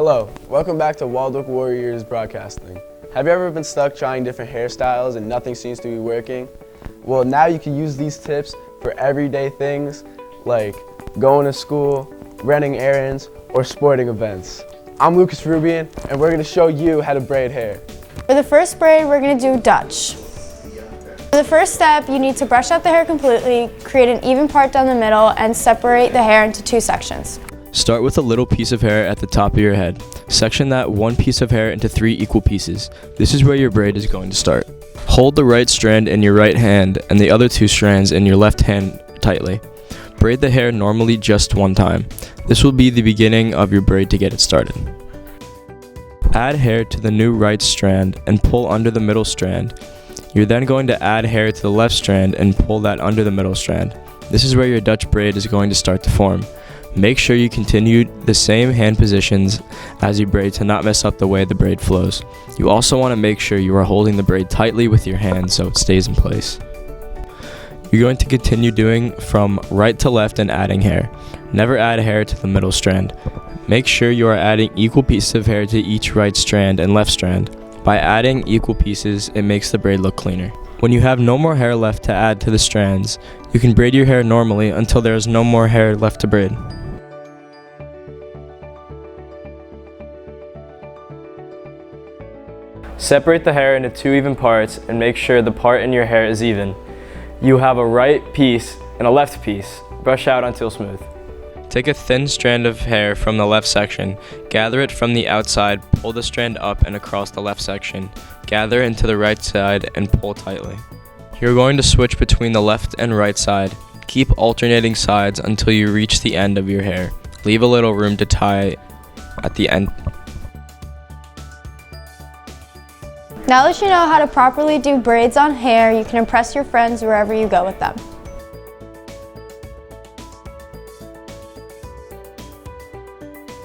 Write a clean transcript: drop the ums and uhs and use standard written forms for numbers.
Hello, welcome back to Waldwick Warriors Broadcasting. Have you ever been stuck trying different hairstyles and nothing seems to be working? Well, now you can use these tips for everyday things like going to school, running errands, or sporting events. I'm Lucas Rubian, and we're going to show you how to braid hair. For the first braid, we're going to do Dutch. For the first step, you need to brush out the hair completely, create an even part down the middle, and separate the hair into two sections. Start with a little piece of hair at the top of your head. Section that one piece of hair into 3 equal pieces. This is where your braid is going to start. Hold the right strand in your right hand and the other 2 strands in your left hand tightly. Braid the hair normally just one time. This will be the beginning of your braid to get it started. Add hair to the new right strand and pull under the middle strand. You're then going to add hair to the left strand and pull that under the middle strand. This is where your Dutch braid is going to start to form. Make sure you continue the same hand positions as you braid to not mess up the way the braid flows. You also want to make sure you are holding the braid tightly with your hand so it stays in place. You're going to continue doing from right to left and adding hair. Never add hair to the middle strand. Make sure you are adding equal pieces of hair to each right strand and left strand. By adding equal pieces, it makes the braid look cleaner. When you have no more hair left to add to the strands, you can braid your hair normally until there is no more hair left to braid. Separate the hair into 2 even parts and make sure the part in your hair is even. You have a right piece and a left piece. Brush out until smooth. Take a thin strand of hair from the left section, gather it from the outside, pull the strand up and across the left section, gather into the right side and pull tightly. You're going to switch between the left and right side. Keep alternating sides until you reach the end of your hair. Leave a little room to tie at the end. Now that you know how to properly do braids on hair, you can impress your friends wherever you go with them.